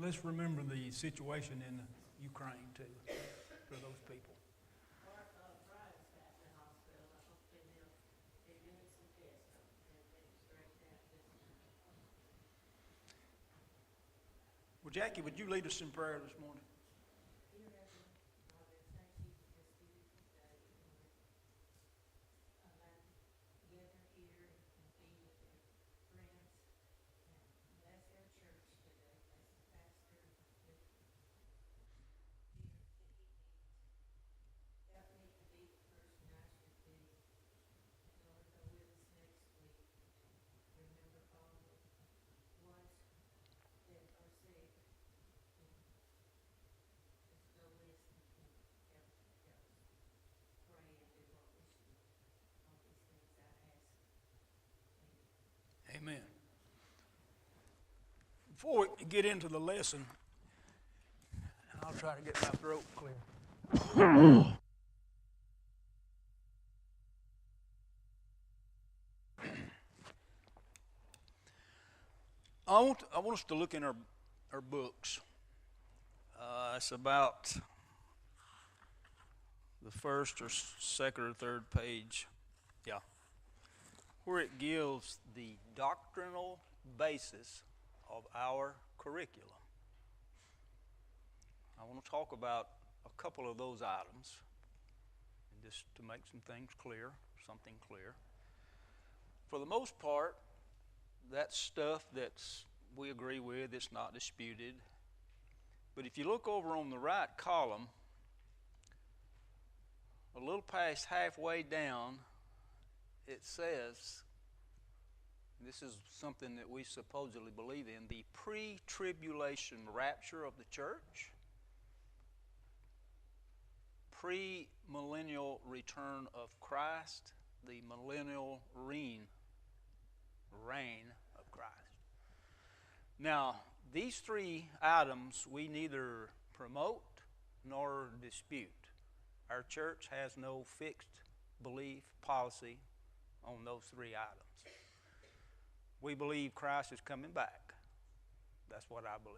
let's remember the situation in Ukraine too, for those people. Well, Jackie, would you lead us in prayer this morning? Amen. Before we get into the lesson, I'll try to get my throat clear. I want us to look in our books. It's about the first or second or third page. Yeah. Where it gives the doctrinal basis of our curriculum. I want to talk about a couple of those items, just to make something clear. For the most part, that's stuff that we agree with, it's not disputed. But if you look over on the right column, a little past halfway down, it says, this is something that we supposedly believe in, the pre-tribulation rapture of the church, pre-millennial return of Christ, the millennial reign of Christ. Now, these three items we neither promote nor dispute. Our church has no fixed belief policy on those three items. We believe Christ is coming back. That's what I believe.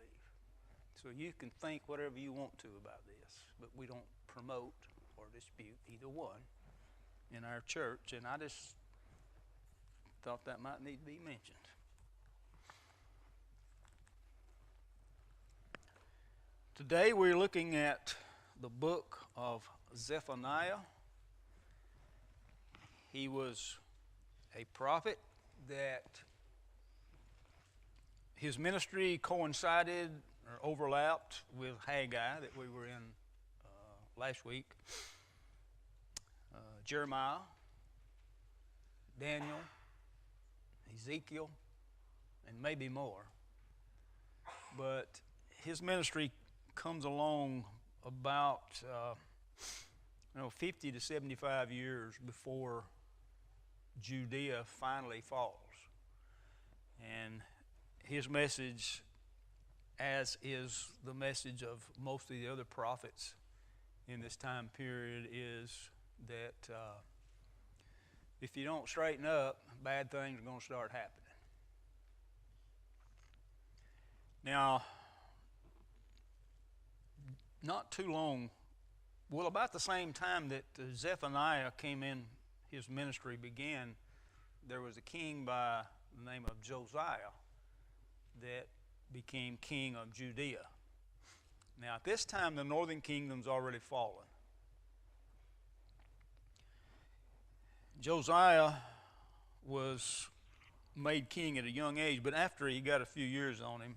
So you can think whatever you want to about this, but we don't promote or dispute either one in our church, and I just thought that might need to be mentioned. Today we're looking at the book of Zephaniah. He was a prophet that his ministry coincided or overlapped with Haggai that we were in last week, Jeremiah, Daniel, Ezekiel, and maybe more. But his ministry comes along about 50 to 75 years before Judea finally falls. And his message, as is the message of most of the other prophets in this time period, is that if you don't straighten up, bad things are going to start happening. Now, not too long, well, about the same time that Zephaniah came in, his ministry began, there was a king by the name of Josiah that became king of Judea. Now, at this time, the northern kingdom's already fallen. Josiah was made king at a young age, but after he got a few years on him,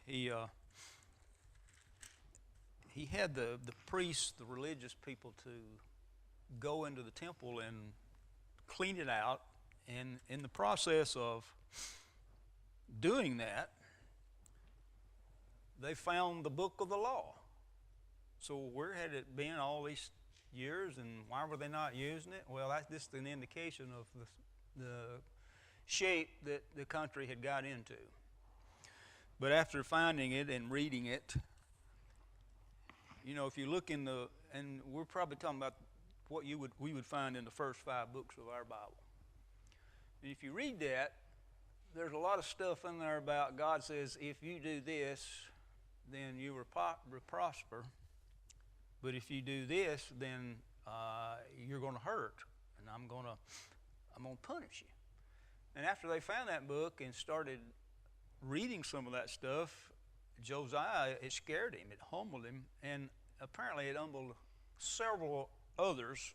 he had the priests, the religious people, to go into the temple and clean it out. And in the process of doing that, they found the book of the law. So where had it been all these years, and why were they not using it? Well, that's just an indication of the shape that the country had got into. But after finding it and reading it, if you look in and we're probably talking about what we would find in the first 5 books of our Bible. And if you read that, there's a lot of stuff in there about God says, if you do this, then you will prosper. But if you do this, then you're going to hurt, and I'm going to punish you. And after they found that book and started reading some of that stuff, Josiah, it scared him, it humbled him, and apparently it humbled several others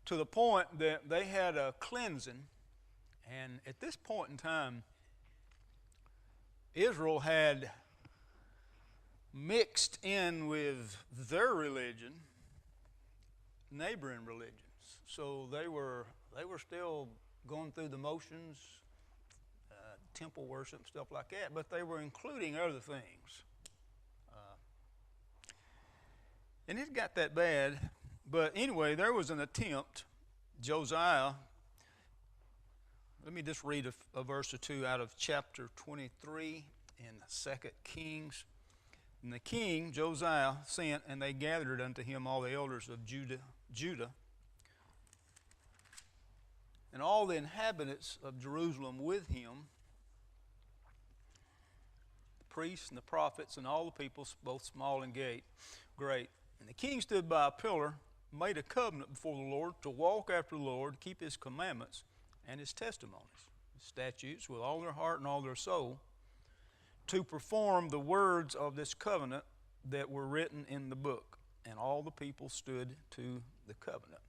to the point that they had a cleansing. And at this point in time, Israel had mixed in with their religion neighboring religions. So they were still going through the motions, temple worship, stuff like that, but they were including other things. And it got that bad. But anyway, there was an attempt. Josiah, let me just read a verse or two out of chapter 23 in 2 Kings. And the king, Josiah, sent, and they gathered unto him all the elders of Judah, and all the inhabitants of Jerusalem with him, the priests and the prophets, and all the people, both small and great. And the king stood by a pillar, made a covenant before the Lord, to walk after the Lord, keep his commandments and his testimonies, his statutes, with all their heart and all their soul, to perform the words of this covenant that were written in the book. And all the people stood to the covenant.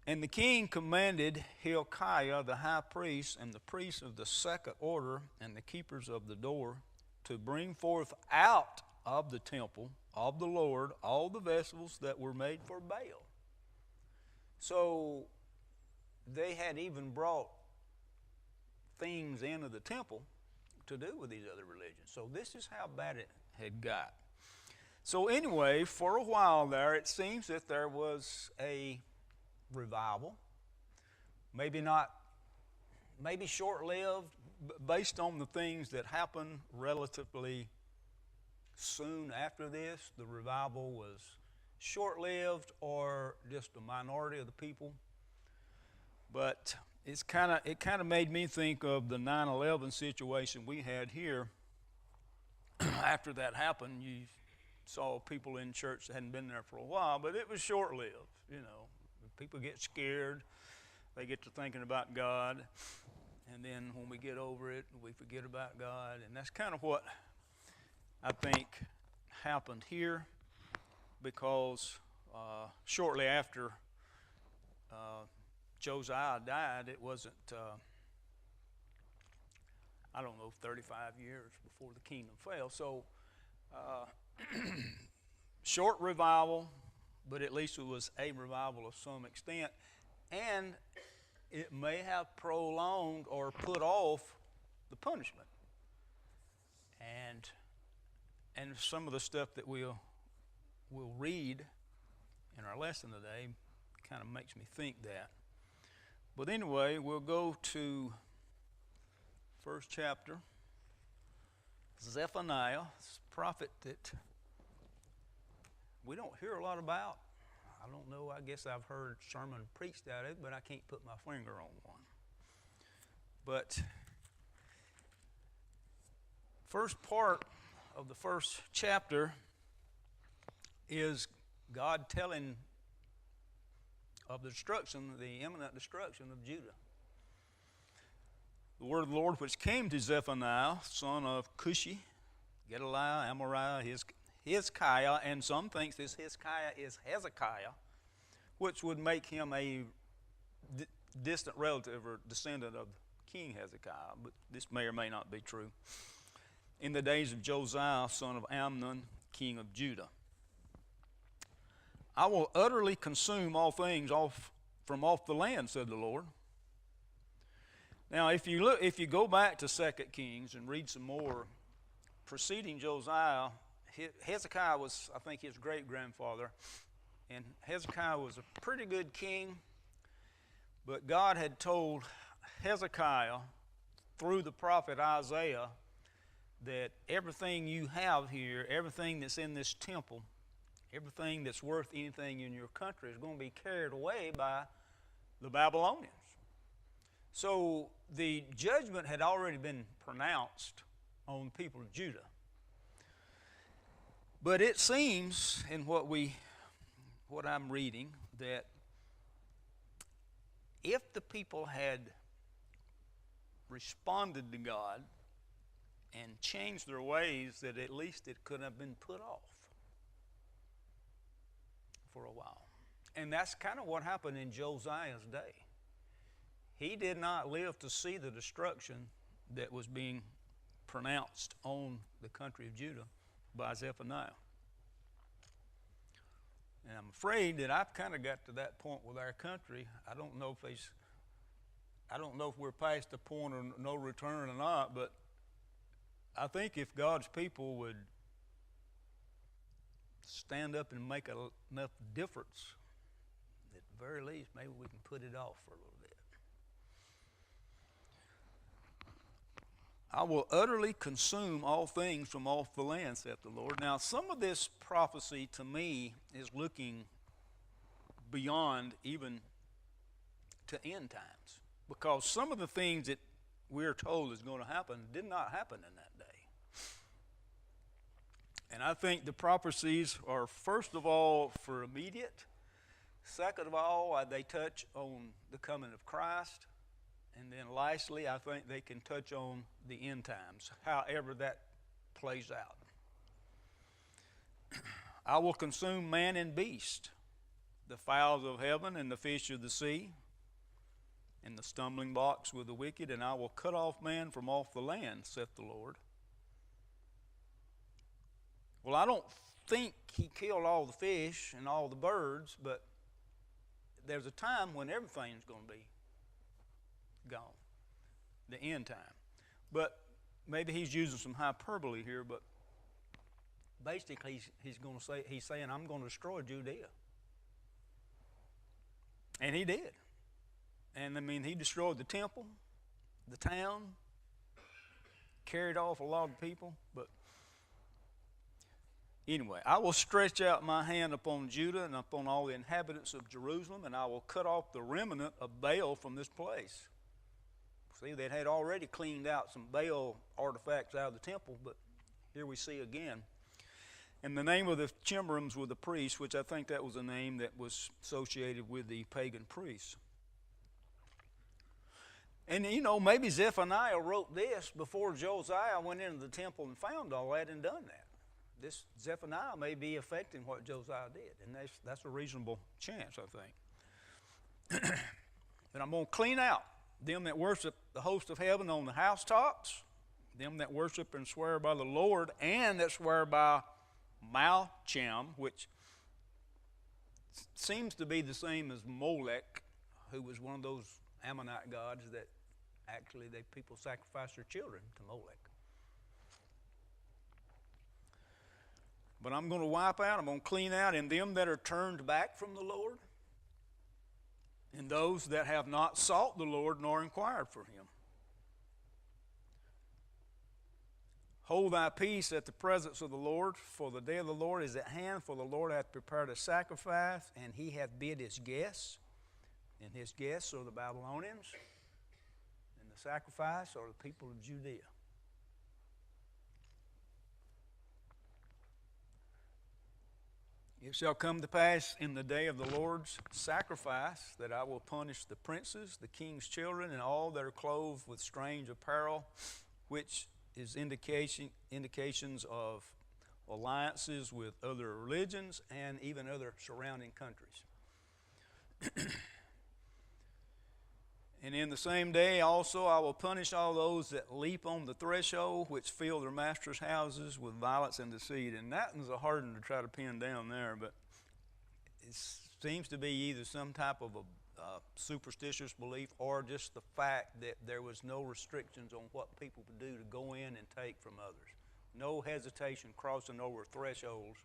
And the king commanded Hilkiah the high priest and the priests of the second order and the keepers of the door to bring forth out of the temple of the Lord all the vessels that were made for Baal. So they had even brought things into the temple to do with these other religions. So this is how bad it had got. So anyway, for a while there, it seems that there was a revival. Maybe short-lived, based on the things that happened relatively soon after this. The revival was short-lived or just a minority of the people. But it kind of made me think of the 9/11 situation we had here. After that happened, you saw people in church that hadn't been there for a while, but it was short-lived. You know, people get scared, they get to thinking about God, and then when we get over it, we forget about God, and that's kind of what I think happened here, because shortly after Josiah died, it wasn't, 35 years before the kingdom fell. So, short revival, but at least it was a revival of some extent. And it may have prolonged or put off the punishment. And some of the stuff that we'll read in our lesson today kind of makes me think that. But anyway, we'll go to first chapter, Zephaniah, a prophet that we don't hear a lot about. I don't know, I guess I've heard sermon preached at it, but I can't put my finger on one. But first part of the first chapter is God telling of the destruction, the imminent destruction of Judah. The word of the Lord which came to Zephaniah, son of Cushi, Gedaliah, Amariah, Hezekiah, and some think this Hezekiah is Hezekiah, which would make him a distant relative or descendant of King Hezekiah, but this may or may not be true. In the days of Josiah, son of Amnon, king of Judah. I will utterly consume all things from off the land, said the Lord. Now, if you go back to 2 Kings and read some more, preceding Josiah, Hezekiah was, I think, his great-grandfather, and Hezekiah was a pretty good king, but God had told Hezekiah through the prophet Isaiah that everything you have here, everything that's in this temple, everything that's worth anything in your country is going to be carried away by the Babylonians. So the judgment had already been pronounced on the people of Judah. But it seems in what I'm reading that if the people had responded to God and changed their ways, that at least it could have been put off for a while. And that's kind of what happened in Josiah's day. He did not live to see the destruction that was being pronounced on the country of Judah by Zephaniah. And I'm afraid that I've kind of got to that point with our country. I don't know if we're past the point of no return or not, but I think if God's people would stand up and make enough difference, at the very least, maybe we can put it off for a little bit. I will utterly consume all things from off the land, saith the Lord. Now, some of this prophecy to me is looking beyond even to end times, because some of the things that we're told is going to happen did not happen in that day. And I think the prophecies are, first of all, for immediate. Second of all, they touch on the coming of Christ. And then lastly, I think they can touch on the end times, however that plays out. I will consume man and beast, the fowls of heaven and the fish of the sea, and the stumbling blocks with the wicked, and I will cut off man from off the land, saith the Lord. Well, I don't think he killed all the fish and all the birds, but there's a time when everything's going to be gone, the end time. But maybe he's using some hyperbole here, but basically he's saying, I'm going to destroy Judea. And he did. And I mean, he destroyed the temple, the town, carried off a lot of people. But anyway, I will stretch out my hand upon Judah and upon all the inhabitants of Jerusalem, and I will cut off the remnant of Baal from this place. See, they had already cleaned out some Baal artifacts out of the temple, but here we see again. And the name of the Chemarims were the priests, which I think that was a name that was associated with the pagan priests. And you know, maybe Zephaniah wrote this before Josiah went into the temple and found all that and done that. This Zephaniah may be affecting what Josiah did, and that's a reasonable chance, I think. But I'm going to clean out them that worship the host of heaven on the housetops, them that worship and swear by the Lord, and that swear by Malcham, which seems to be the same as Molech, who was one of those Ammonite gods that actually people sacrifice their children to Molech. But I'm going to wipe out, I'm going to clean out, and them that are turned back from the Lord, and those that have not sought the Lord nor inquired for him. Hold thy peace at the presence of the Lord, for the day of the Lord is at hand, for the Lord hath prepared a sacrifice, and he hath bid his guests, and his guests are the Babylonians, and the sacrifice are the people of Judea. It shall come to pass in the day of the Lord's sacrifice that I will punish the princes, the king's children, and all that are clothed with strange apparel, which is indications of alliances with other religions and even other surrounding countries. And in the same day also I will punish all those that leap on the threshold, which fill their master's houses with violence and deceit. And that one's a hard one to try to pin down there, but it seems to be either some type of a superstitious belief or just the fact that there was no restrictions on what people could do to go in and take from others. No hesitation crossing over thresholds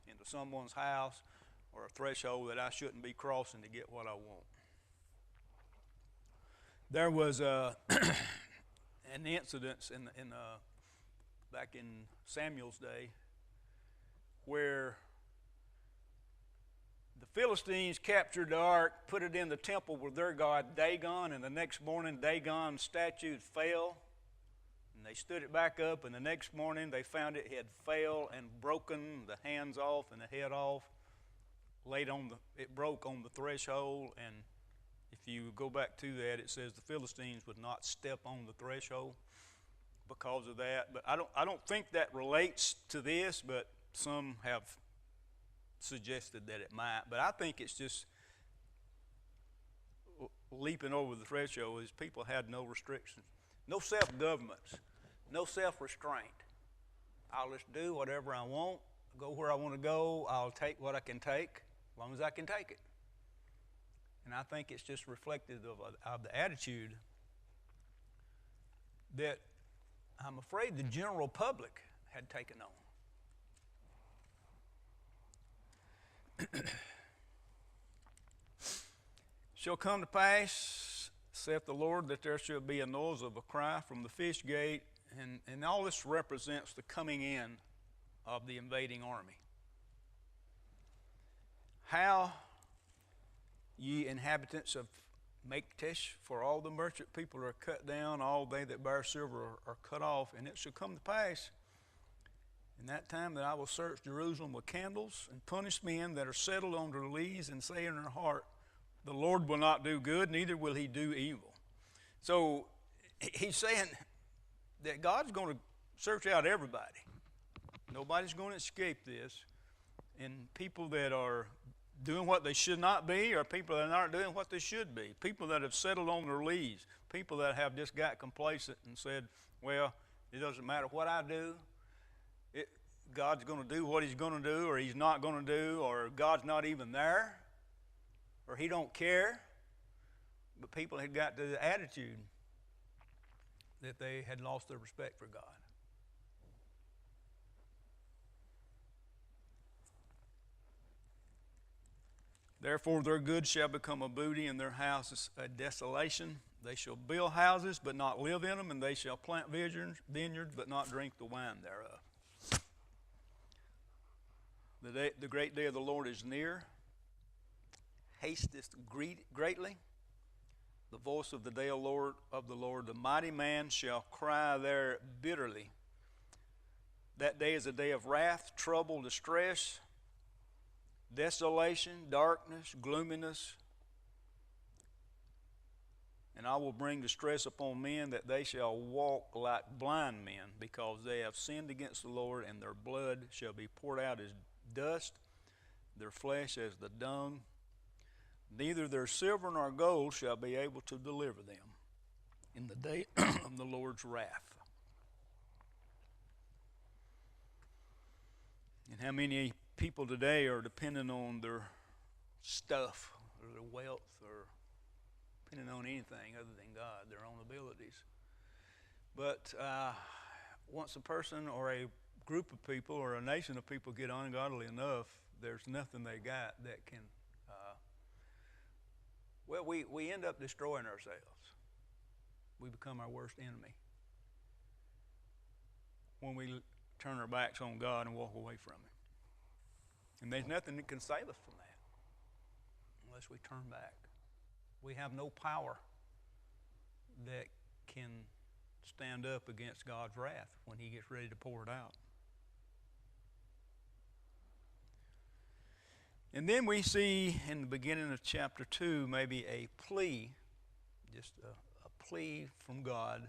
into someone's house or a threshold that I shouldn't be crossing to get what I want. There was an incident back in Samuel's day where the Philistines captured the ark, put it in the temple with their god Dagon, and the next morning Dagon's statue fell, and they stood it back up, and the next morning they found it had fell and broken the hands off and the head off. It broke on the threshold, and if you go back to that, it says the Philistines would not step on the threshold because of that. But I don't think that relates to this, but some have suggested that it might. But I think it's just leaping over the threshold is people had no restrictions, no self-governments, no self-restraint. I'll just do whatever I want, go where I want to go. I'll take what I can take, as long as I can take it. And I think it's just reflective of the attitude that I'm afraid the general public had taken on. Shall come to pass, saith the Lord, that there shall be a noise of a cry from the fish gate, and all this represents the coming in of the invading army. How, ye inhabitants of Maktesh, for all the merchant people are cut down, all they that bear silver are cut off, and it shall come to pass in that time that I will search Jerusalem with candles, and punish men that are settled on their lees, and say in their heart, the Lord will not do good, neither will he do evil. So he's saying that God's going to search out everybody. Nobody's going to escape this. And people that are doing what they should not be, or people that aren't doing what they should be. People that have settled on their lees. People that have just got complacent and said, well, it doesn't matter what I do. God's going to do what he's going to do, or he's not going to do, or God's not even there, or he don't care. But people had got to the attitude that they had lost their respect for God. Therefore their goods shall become a booty, and their houses a desolation. They shall build houses, but not live in them, and they shall plant vineyards, but not drink the wine thereof. The great day of the Lord is near. Hasteth greatly. The voice of the day of the Lord, the mighty man shall cry there bitterly. That day is a day of wrath, trouble, distress, desolation, darkness, gloominess. And I will bring distress upon men, that they shall walk like blind men, because they have sinned against the Lord, and their blood shall be poured out as dust, their flesh as the dung. Neither their silver nor gold shall be able to deliver them in the day of the Lord's wrath. And how many people today are dependent on their stuff, or their wealth, or depending on anything other than God, their own abilities. But once a person or a group of people or a nation of people get ungodly enough, there's nothing they got that can, we end up destroying ourselves. We become our worst enemy when we turn our backs on God and walk away from him. And there's nothing that can save us from that unless we turn back. We have no power that can stand up against God's wrath when he gets ready to pour it out. And then we see in the beginning of chapter 2 maybe a plea, just a plea from God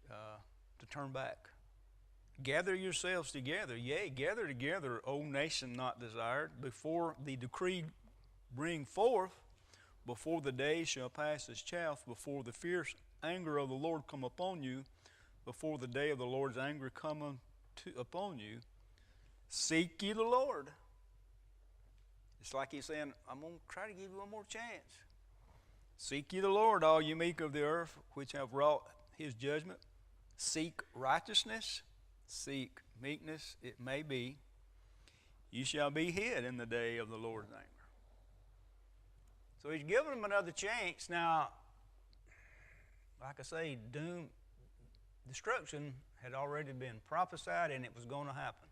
to turn back. Gather yourselves together, yea, gather together, O nation not desired, before the decree bring forth, before the day shall pass as chaff, before the fierce anger of the Lord come upon you, before the day of the Lord's anger come upon you. Seek ye the Lord. It's like he's saying, I'm going to try to give you one more chance. Seek ye the Lord, all you meek of the earth, which have wrought his judgment. Seek righteousness. Seek meekness, it may be. You shall be hid in the day of the Lord's anger. So he's giving them another chance. Now, like I say, destruction had already been prophesied, and it was going to happen.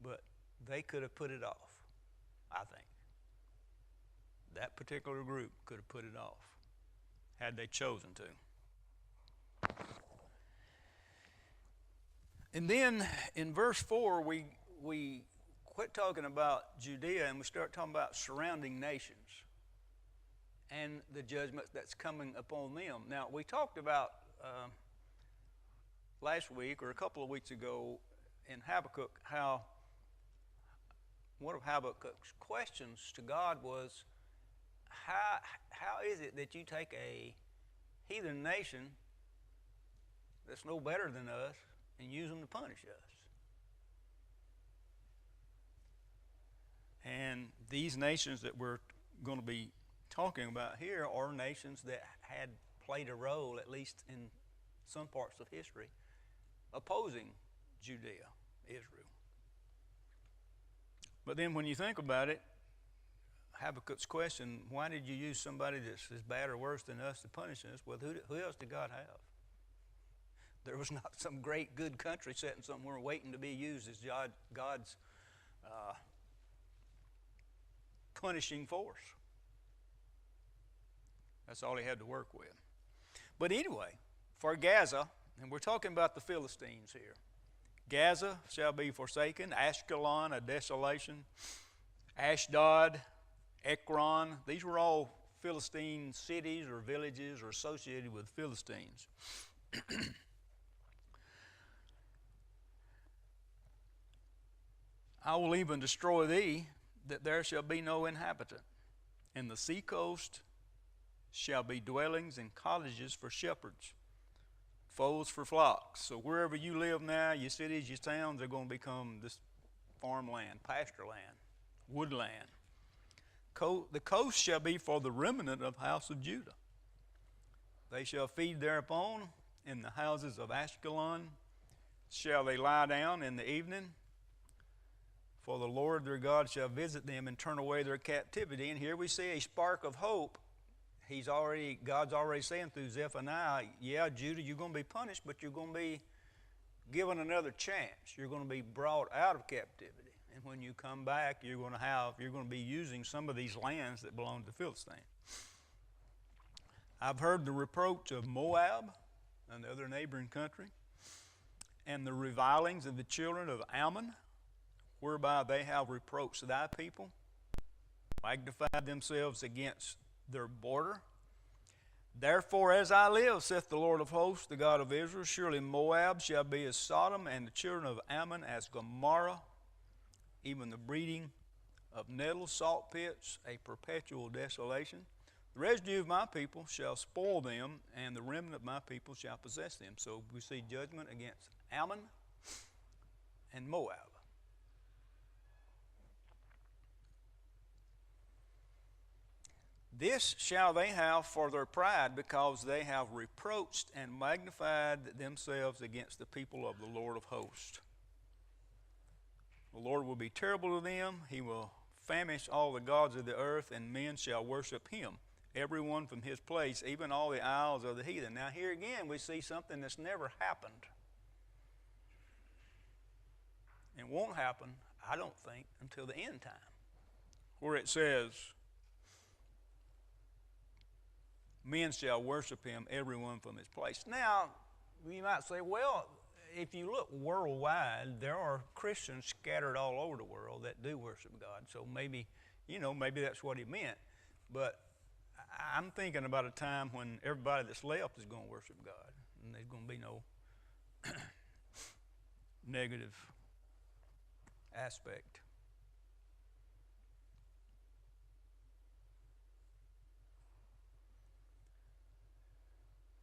But they could have put it off, I think. That particular group could have put it off had they chosen to. And then in verse 4, we quit talking about Judea and we start talking about surrounding nations and the judgment that's coming upon them. Now, we talked about last week or a couple of weeks ago in Habakkuk how one of Habakkuk's questions to God was, how is it that you take a heathen nation that's no better than us and use them to punish us? And these nations that we're going to be talking about here are nations that had played a role, at least in some parts of history, opposing Judea, Israel. But then when you think about it, Habakkuk's question, why did you use somebody that's as bad or worse than us to punish us? Well, who else did God have? There was not some great good country sitting somewhere waiting to be used as God's punishing force. That's all he had to work with. But anyway, for Gaza, and we're talking about the Philistines here. Gaza shall be forsaken, Ashkelon a desolation, Ashdod, Ekron. These were all Philistine cities or villages or associated with Philistines. I will even destroy thee, that there shall be no inhabitant. And the sea coast shall be dwellings and cottages for shepherds, folds for flocks. So wherever you live now, your cities, your towns are going to become this farmland, pasture land, woodland. The coast shall be for the remnant of the house of Judah. They shall feed thereupon. In the houses of Ashkelon shall they lie down in the evening. For the Lord their God shall visit them and turn away their captivity. And here we see a spark of hope. God's already saying through Zephaniah, yeah, Judah, you're going to be punished, but you're going to be given another chance. You're going to be brought out of captivity. And when you come back, you're going to be using some of these lands that belong to the Philistines. I've heard the reproach of Moab, another neighboring country, and the revilings of the children of Ammon, whereby they have reproached thy people, magnified themselves against their border. Therefore, as I live, saith the Lord of hosts, the God of Israel, surely Moab shall be as Sodom, and the children of Ammon as Gomorrah, even the breeding of nettles, salt pits, a perpetual desolation. The residue of my people shall spoil them, and the remnant of my people shall possess them. So we see judgment against Ammon and Moab. This shall they have for their pride, because they have reproached and magnified themselves against the people of the Lord of hosts. The Lord will be terrible to them. He will famish all the gods of the earth, and men shall worship him, everyone from his place, even all the isles of the heathen. Now here again we see something that's never happened. And won't happen, I don't think, until the end time, where it says, men shall worship him, everyone from his place. Now, you might say, well, if you look worldwide, there are Christians scattered all over the world that do worship God. So maybe that's what he meant. But I'm thinking about a time when everybody that's left is going to worship God. And there's going to be no negative aspect.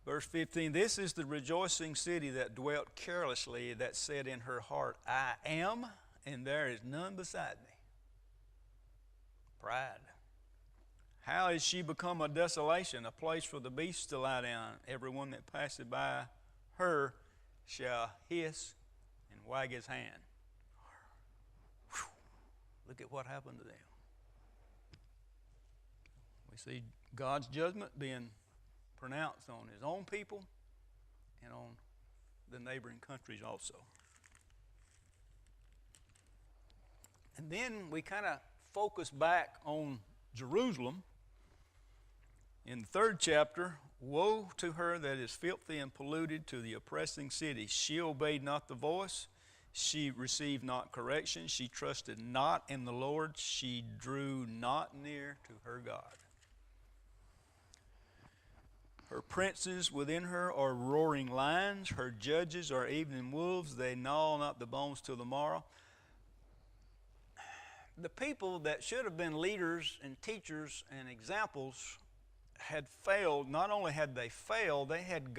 Verse 15, this is the rejoicing city that dwelt carelessly, that said in her heart, I am, and there is none beside me. Pride. How is she become a desolation, a place for the beasts to lie down? Everyone that passeth by her shall hiss and wag his hand. Whew. Look at what happened to them. We see God's judgment being pronounced on his own people and on the neighboring countries also. And then we kind of focus back on Jerusalem. In the 3rd chapter, Woe to her that is filthy and polluted, to the oppressing city. She obeyed not the voice. She received not correction. She trusted not in the Lord. She drew not near to her God. Her princes within her are roaring lions. Her judges are evening wolves. They gnaw not the bones till the morrow. The people that should have been leaders and teachers and examples had failed. Not only had they failed, they had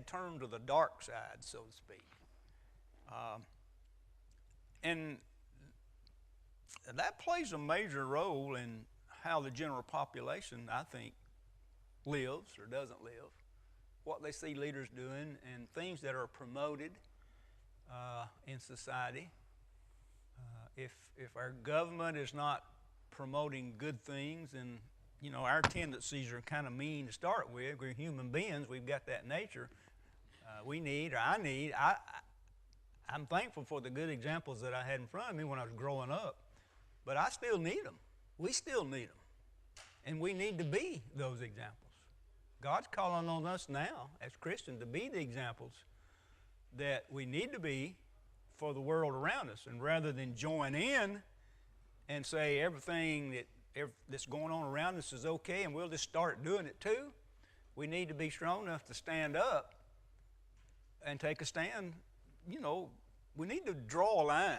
turned to the dark side, so to speak. And that plays a major role in how the general population, I think, lives or doesn't live, what they see leaders doing, and things that are promoted in society. If our government is not promoting good things, and our tendencies are kind of mean to start with. We're human beings. We've got that nature. I'm thankful for the good examples that I had in front of me when I was growing up, but I still need them. We still need them, and we need to be those examples. God's calling on us now as Christians to be the examples that we need to be for the world around us. And rather than join in and say everything that's going on around us is okay and we'll just start doing it too, we need to be strong enough to stand up and take a stand. We need to draw a line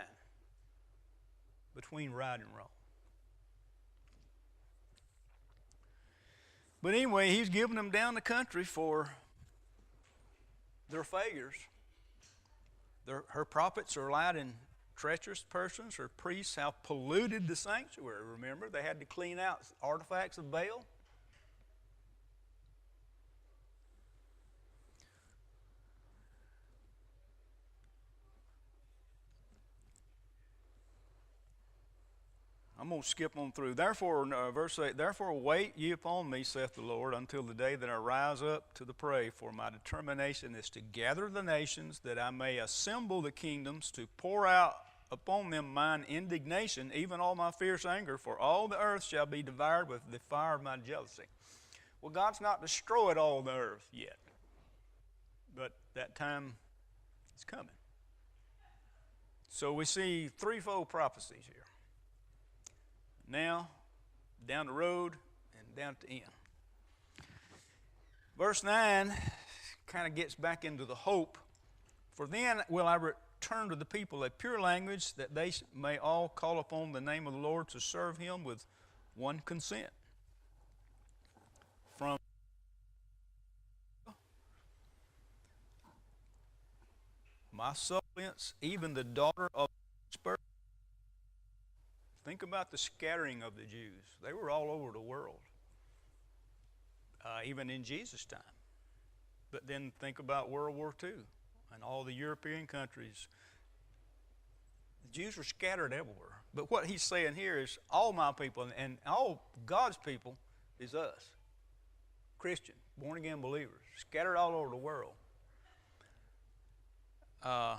between right and wrong. But anyway, he's giving them down the country for their failures. Her prophets are light and treacherous persons. Her priests have polluted the sanctuary. Remember, they had to clean out artifacts of Baal. I'm going to skip on through. Therefore, verse 8, therefore wait ye upon me, saith the Lord, until the day that I rise up to the prey. For my determination is to gather the nations, that I may assemble the kingdoms, to pour out upon them mine indignation, even all my fierce anger, for all the earth shall be devoured with the fire of my jealousy. Well, God's not destroyed all the earth yet, but that time is coming. So we see threefold prophecies here. Now, down the road, and down at the end. Verse 9 kind of gets back into the hope. For then will I return to the people a pure language, that they may all call upon the name of the Lord to serve him with one consent. From my suppliants, even the daughter of dispersed. Think about the scattering of the Jews. They were all over the world, even in Jesus' time. But then think about World War II and all the European countries. The Jews were scattered everywhere. But what he's saying here is all my people and all God's people is us, Christian, born-again believers, scattered all over the world. The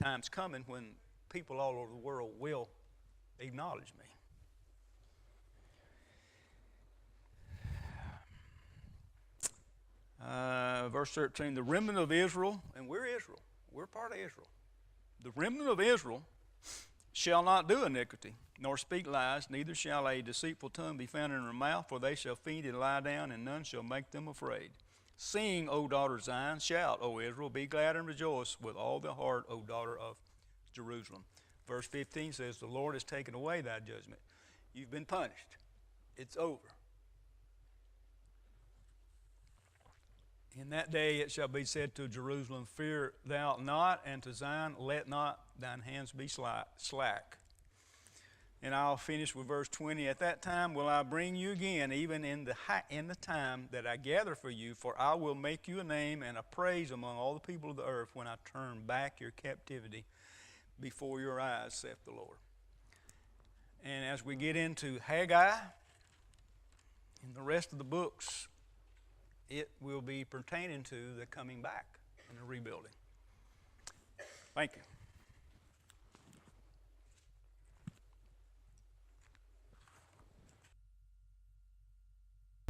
time's coming when people all over the world will acknowledge me. Verse 13, the remnant of Israel, and we're Israel. We're part of Israel. The remnant of Israel shall not do iniquity, nor speak lies, neither shall a deceitful tongue be found in their mouth, for they shall feed and lie down, and none shall make them afraid. Sing, O daughter Zion, shout, O Israel, be glad and rejoice with all the heart, O daughter of Jerusalem. Verse 15 says, the Lord has taken away thy judgment. You've been punished. It's over. In that day it shall be said to Jerusalem, fear thou not, and to Zion, let not thine hands be slack. And I'll finish with verse 20. At that time will I bring you again, even in the time that I gather for you, for I will make you a name and a praise among all the people of the earth when I turn back your captivity before your eyes, saith the Lord. And as we get into Haggai and the rest of the books, it will be pertaining to the coming back and the rebuilding. Thank you.